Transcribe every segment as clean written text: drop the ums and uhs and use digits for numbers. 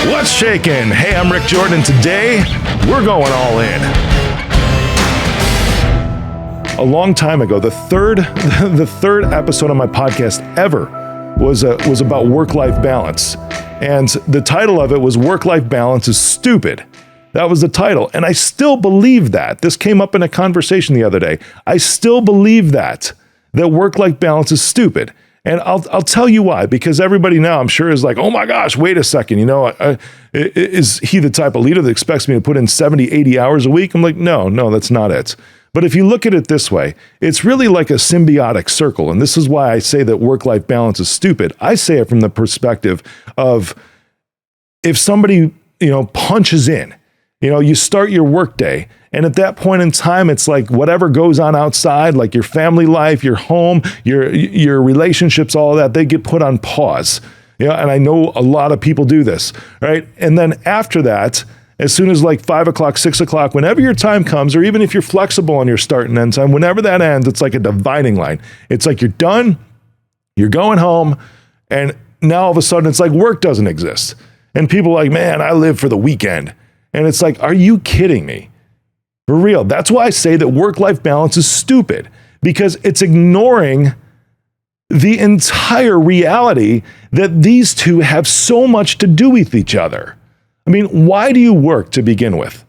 What's shakin'? Hey, I'm Rick Jordan. Today, we're going all in. A long time ago, the third episode of my podcast ever was about work-life balance. And the title of it was Work-Life Balance is Stupid. That was the title. And I still believe that. This came up in a conversation the other day. I still believe that work-life balance is stupid. And I'll tell you why, because everybody now, I'm sure, is like, oh my gosh, wait a second. Is he the type of leader that expects me to put in 70, 80 hours a week? I'm like, no, that's not it. But if you look at it this way, it's really like a symbiotic circle. And this is why I say that work-life balance is stupid. I say it from the perspective of if somebody, punches in, you start your workday, and at that point in time, it's like whatever goes on outside, like your family life, your home, your relationships, all of that, they get put on pause. And I know a lot of people do this, right? And then after that, as soon as like 5 o'clock, 6 o'clock, whenever your time comes, or even if you're flexible on your start and end time, whenever that ends, it's like a dividing line. It's like you're done, you're going home, and now all of a sudden it's like work doesn't exist. And people are like, man, I live for the weekend. And it's like, are you kidding me? For real. That's why I say that work-life balance is stupid, because it's ignoring the entire reality that these two have so much to do with each other. I mean, why do you work to begin with?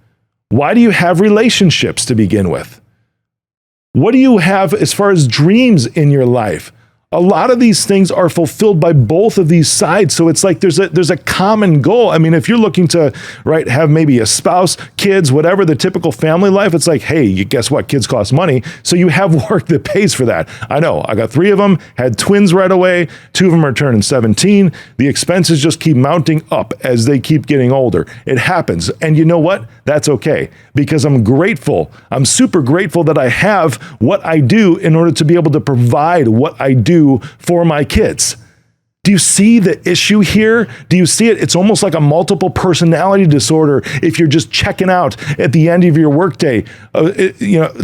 Why do you have relationships to begin with? What do you have as far as dreams in your life? A lot of these things are fulfilled by both of these sides. So it's like there's a common goal. I mean, if you're looking to, have maybe a spouse, kids, whatever the typical family life, it's like, hey, you guess what? Kids cost money. So you have work that pays for that. I know. I got 3 of them, had twins right away. 2 of them are turning 17. The expenses just keep mounting up as they keep getting older. It happens. And you know what? That's okay, because I'm grateful. I'm super grateful that I have what I do in order to be able to provide what I do for my kids. Do you see the issue here? Do you see it? It's almost like a multiple personality disorder if you're just checking out at the end of your workday,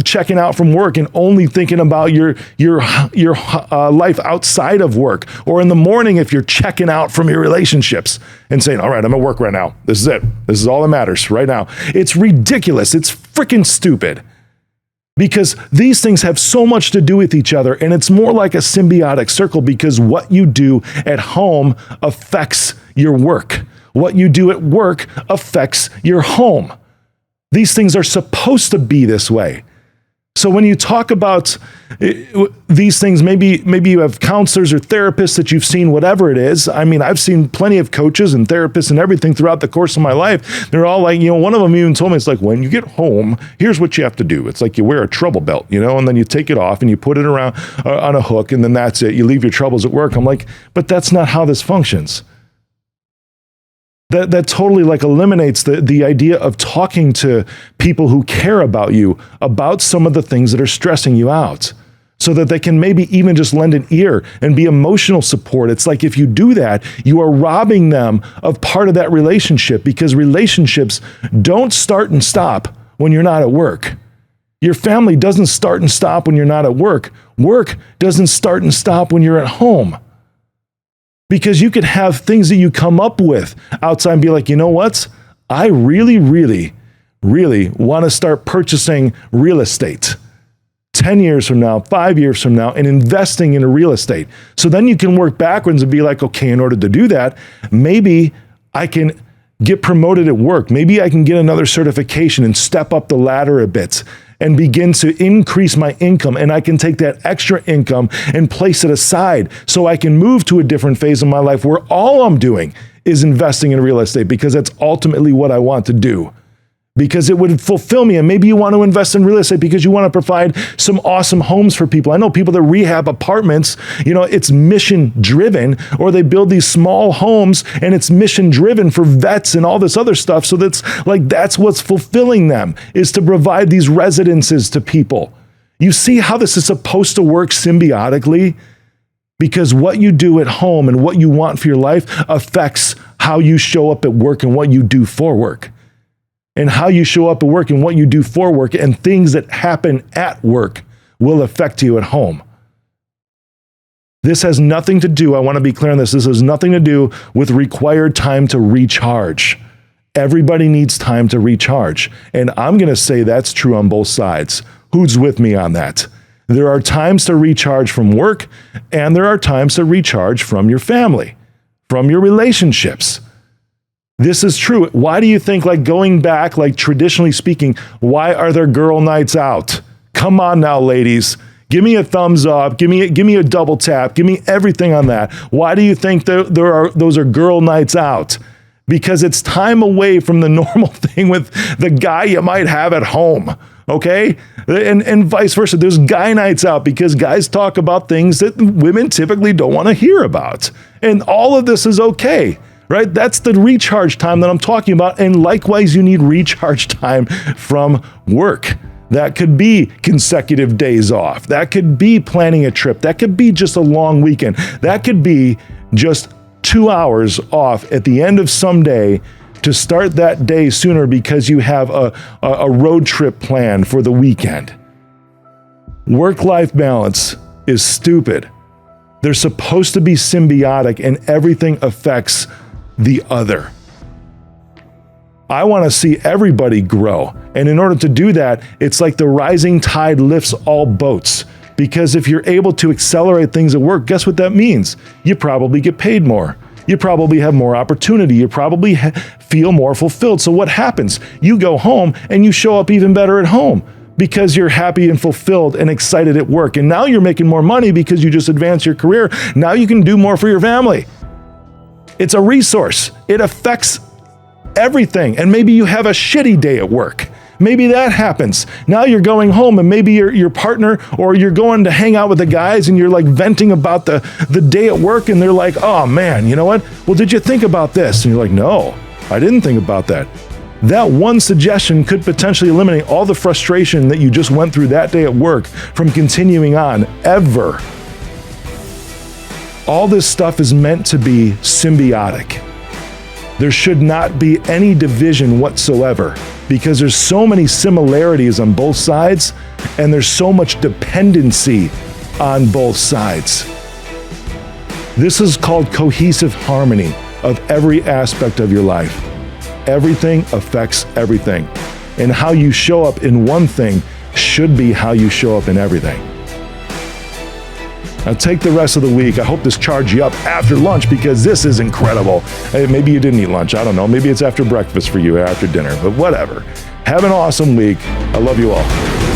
checking out from work and only thinking about your life outside of work. Or in the morning, if you're checking out from your relationships and saying, all right, I'm at work right now. This is it. This is all that matters right now. It's ridiculous. It's freaking stupid. Because these things have so much to do with each other, and it's more like a symbiotic circle, because what you do at home affects your work. What you do at work affects your home. These things are supposed to be this way. So when you talk about these things, maybe you have counselors or therapists that you've seen, whatever it is. I mean, I've seen plenty of coaches and therapists and everything throughout the course of my life. They're all like, one of them even told me, it's like, when you get home, here's what you have to do. It's like you wear a trouble belt, and then you take it off and you put it around on a hook, and then that's it. You leave your troubles at work. I'm like, but that's not how this functions. That totally eliminates the idea of talking to people who care about you about some of the things that are stressing you out, so that they can maybe even just lend an ear and be emotional support. It's like if you do that, you are robbing them of part of that relationship, because relationships don't start and stop when you're not at work. Your family doesn't start and stop when you're not at work. Work doesn't start and stop when you're at home. Because you could have things that you come up with outside and be like, you know what? I really, really, really want to start purchasing real estate 10 years from now, 5 years from now, and investing in real estate. So then you can work backwards and be like, okay, in order to do that, maybe I can get promoted at work. Maybe I can get another certification and step up the ladder a bit and begin to increase my income. And I can take that extra income and place it aside so I can move to a different phase of my life where all I'm doing is investing in real estate, because that's ultimately what I want to do. Because it would fulfill me. And maybe you want to invest in real estate because you want to provide some awesome homes for people. I know people that rehab apartments, it's mission driven, or they build these small homes and it's mission driven for vets and all this other stuff. So that's what's fulfilling them, is to provide these residences to people. You see how this is supposed to work symbiotically? Because what you do at home and what you want for your life affects how you show up at work and what you do for work. And how you show up at work and what you do for work and things that happen at work will affect you at home. This has nothing to do, I want to be clear on this, this has nothing to do with required time to recharge. Everybody needs time to recharge. And I'm going to say that's true on both sides. Who's with me on that? There are times to recharge from work, and there are times to recharge from your family, from your relationships. This is true. Why do you think, like going back, like traditionally speaking, why are there girl nights out? Come on now, ladies. Give me a thumbs up. Give me a double tap. Give me everything on that. Why do you think those are girl nights out? Because it's time away from the normal thing with the guy you might have at home. Okay? And vice versa. There's guy nights out because guys talk about things that women typically don't want to hear about. And all of this is okay, right? That's the recharge time that I'm talking about. And likewise, you need recharge time from work. That could be consecutive days off. That could be planning a trip. That could be just a long weekend. That could be just 2 hours off at the end of some day to start that day sooner because you have a road trip planned for the weekend. Work-life balance is stupid. They're supposed to be symbiotic and everything affects the other. I want to see everybody grow. And in order to do that, it's like the rising tide lifts all boats. Because if you're able to accelerate things at work, guess what that means? You probably get paid more. You probably have more opportunity. You probably feel more fulfilled. So what happens? You go home and you show up even better at home because you're happy and fulfilled and excited at work. And now you're making more money because you just advanced your career. Now you can do more for your family. It's a resource. It affects everything. And maybe you have a shitty day at work. Maybe that happens. Now you're going home and maybe your partner or you're going to hang out with the guys and you're like venting about the day at work and they're like, oh man, you know what? Well, did you think about this? And you're like, no, I didn't think about that. That one suggestion could potentially eliminate all the frustration that you just went through that day at work from continuing on ever. All this stuff is meant to be symbiotic. There should not be any division whatsoever because there's so many similarities on both sides and there's so much dependency on both sides. This is called cohesive harmony of every aspect of your life. Everything affects everything. And how you show up in one thing should be how you show up in everything. Now take the rest of the week. I hope this charged you up after lunch because this is incredible. Hey, maybe you didn't eat lunch. I don't know. Maybe it's after breakfast for you, after dinner, but whatever. Have an awesome week. I love you all.